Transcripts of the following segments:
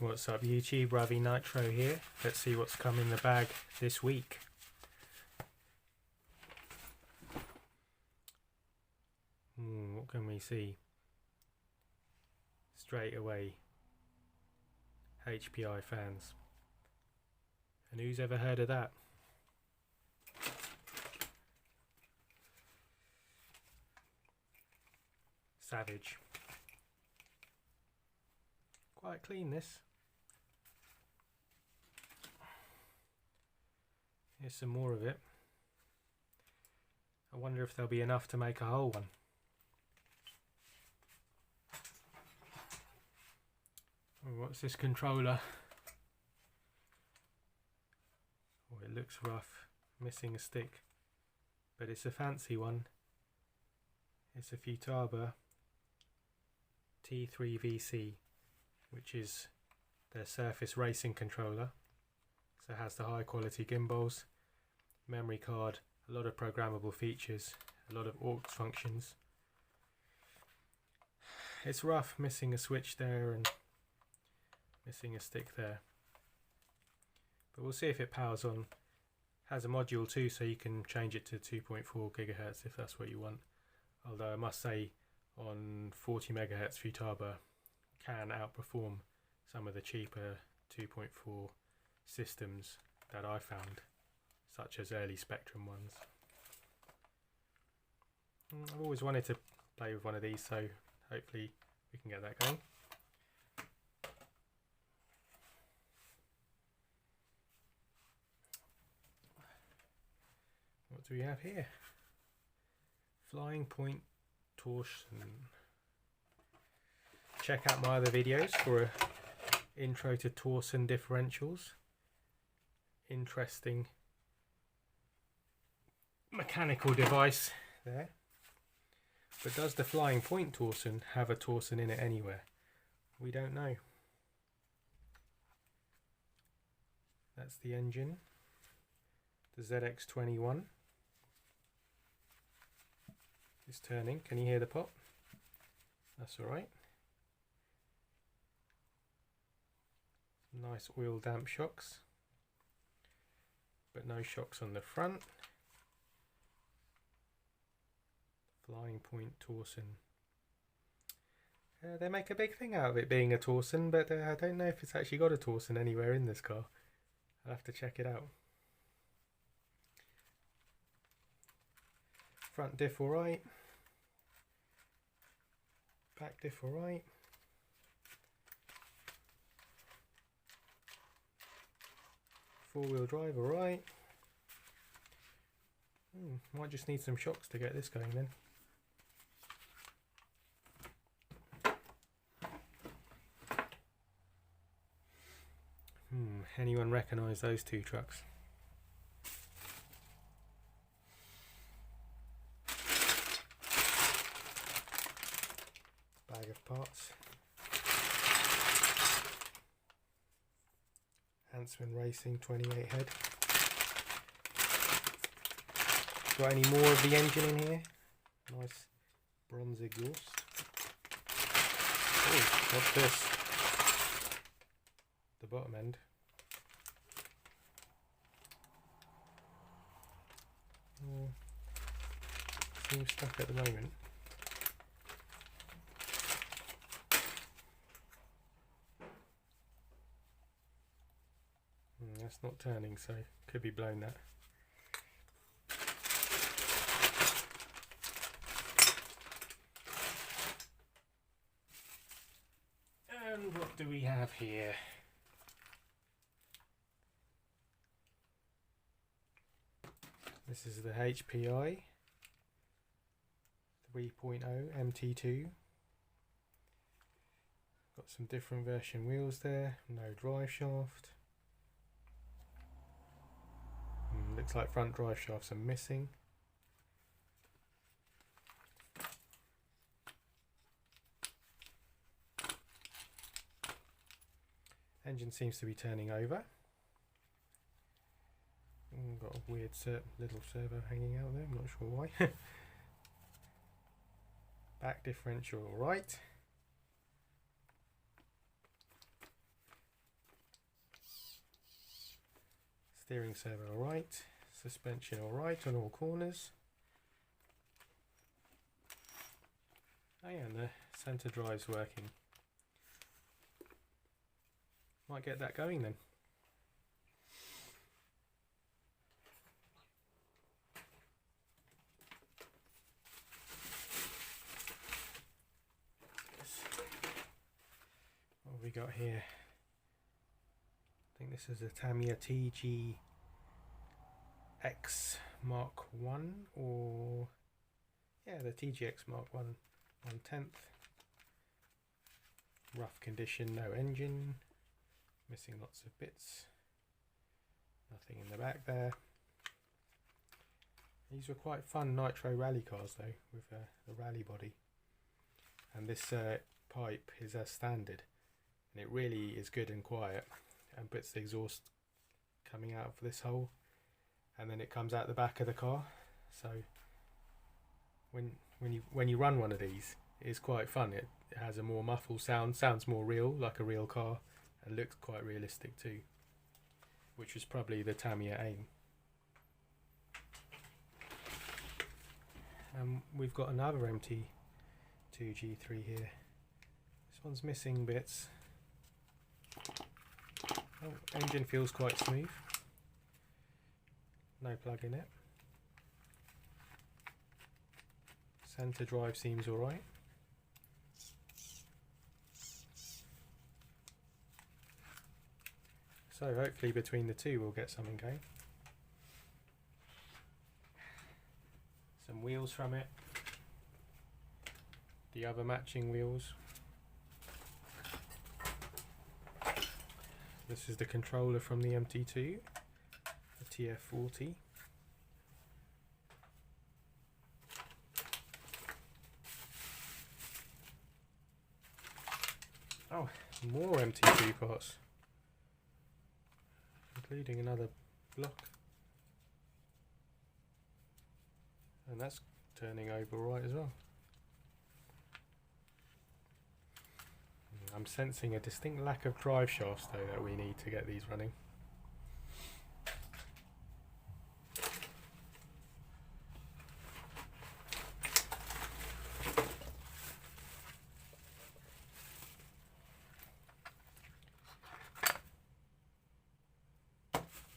What's up YouTube, Ravi Nitro here. Let's see what's come in the bag this week. What can we see? Straight away, HPI fans. And who's ever heard of that? Savage. Quite clean this. Here's some more of it. I wonder if there'll be enough to make a whole one. Oh, what's this controller? Oh, it looks rough, missing a stick, but it's a fancy one. It's a Futaba T3VC, which is their surface racing controller. So it has the high quality gimbals, memory card, a lot of programmable features, a lot of aux functions. It's rough, missing a switch there and missing a stick there. But we'll see if it powers on. Has a module too, so you can change it to 2.4 gigahertz if that's what you want. Although I must say, on 40 megahertz Futaba can outperform some of the cheaper 2.4 systems that I found, such as early Spectrum ones. I've always wanted to play with one of these, so hopefully we can get that going. What do we have here? Flying point torsion. Check out my other videos for an intro to torsen differentials. Interesting mechanical device there. But does the flying point torsen have a torsen in it anywhere? We don't know. That's the engine. The ZX21 is turning. Can you hear the pop? That's alright. Nice oil damp shocks, but no shocks on the front. Flying point torsen. They make a big thing out of it being a torsen, but I don't know if it's actually got a torsen anywhere in this car. I'll have to check it out. Front diff alright. Back diff alright. Four-wheel drive alright. Might just need some shocks to get this going then. Anyone recognise those two trucks? Bag of parts. Ansmann Racing 28 head. Got any more of the engine in here? Nice bronze exhaust. Oh, what's this? The bottom end. Seems stuck at the moment. That's not turning, so could be blown that. And what do we have here? This is the HPI 3.0 MT2. Got some different version wheels there, no drive shaft. Looks like front drive shafts are missing. Engine seems to be turning over. Got a weird little servo hanging out there, I'm not sure why. Back differential right. Steering servo alright, suspension alright on all corners. Oh yeah, and the centre drive's working. Might get that going then. What have we got here? I think this is a Tamiya TGX Mark 1, or yeah, the TGX Mark 1 1/10. Rough condition, no engine, missing lots of bits, nothing in the back there. These were quite fun Nitro rally cars though, with the rally body, and this pipe is as standard, and it really is good and quiet, and puts the exhaust coming out of this hole, and then it comes out the back of the car. So when you run one of these, it's quite fun. It has a more muffled sound, sounds more real, like a real car, and looks quite realistic too, which was probably the Tamiya aim. We've got another MT2G3 here. This one's missing bits. Oh, engine feels quite smooth. No plug in it. Centre drive seems alright. So hopefully between the two we'll get something going. Some wheels from it. The other matching wheels. This is the controller from the MT2, the TF40. Oh, more MT2 parts, including another block. And that's turning over right as well. I'm sensing a distinct lack of drive shafts though that we need to get these running.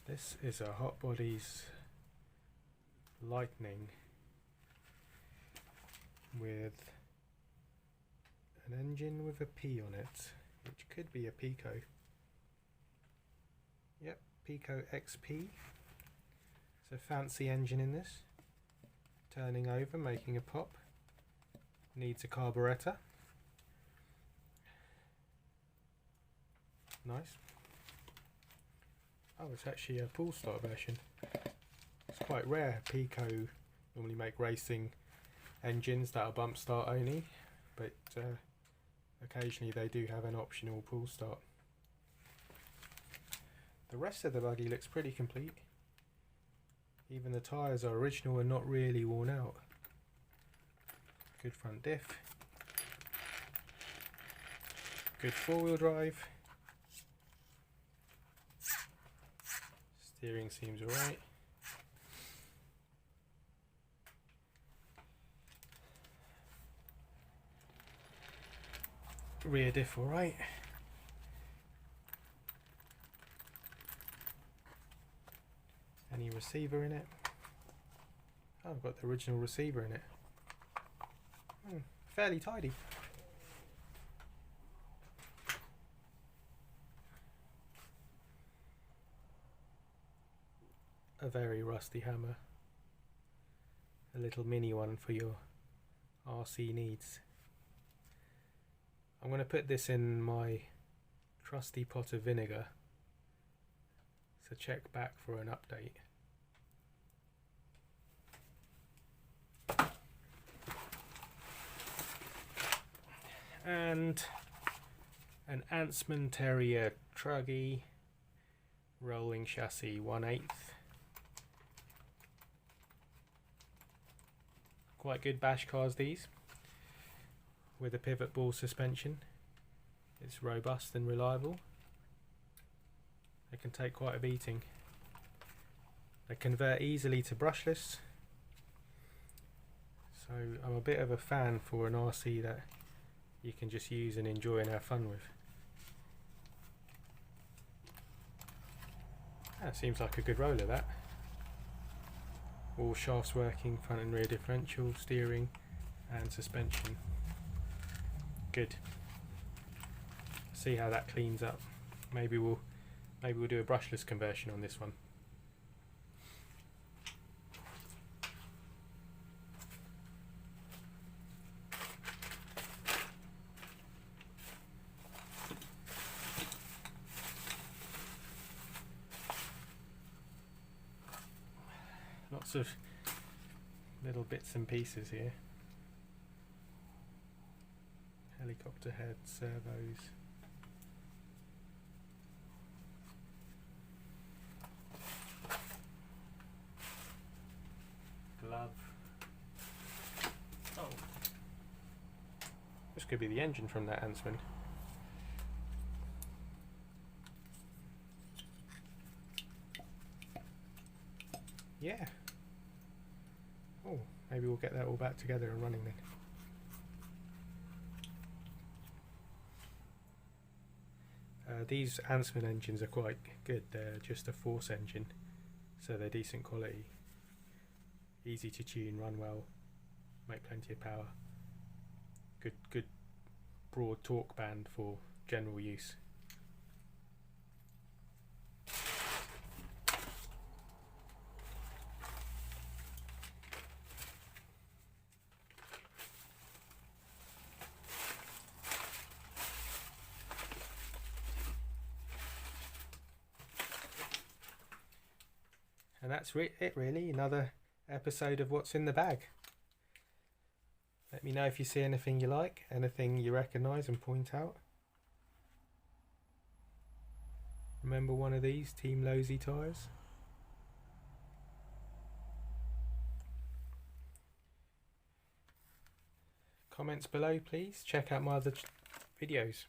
This is a Hot Bodies Lightning with an engine with a P on it, which could be a Pico. Yep, Pico XP. It's a fancy engine in this. Turning over, making a pop. Needs a carburettor. Nice. Oh, it's actually a pull start version. It's quite rare. Pico normally make racing engines that are bump start only, but occasionally they do have an optional pull start. The rest of the buggy looks pretty complete. Even the tyres are original and not really worn out. Good front diff. Good four-wheel drive. Steering seems alright. Rear diff alright. Any receiver in it? Oh, I've got the original receiver in it. Fairly tidy. A very rusty hammer. A little mini one for your RC needs. I'm going to put this in my trusty pot of vinegar, so check back for an update. And an Ansmann Terrier Truggy rolling chassis 1/8. Quite good bash cars these, with a pivot ball suspension. It's robust and reliable. It can take quite a beating. They convert easily to brushless, so I'm a bit of a fan for an RC that you can just use and enjoy and have fun with. That seems like a good roller, that. All shafts working, front and rear differential, steering and suspension. Good. See how that cleans up. Maybe we'll do a brushless conversion on this one. Lots of little bits and pieces here. Helicopter head, servos. Glove. Oh. This could be the engine from that Ansmann. Yeah. Oh, maybe we'll get that all back together and running then. These Ansmann engines are quite good. They're just a force engine, so they're decent quality. Easy to tune, run well, make plenty of power. Good broad torque band for general use. And that's it really, another episode of What's in the Bag. Let me know if you see anything you like, anything you recognise and point out. Remember one of these Team Losey tyres? Comments below please, check out my other videos.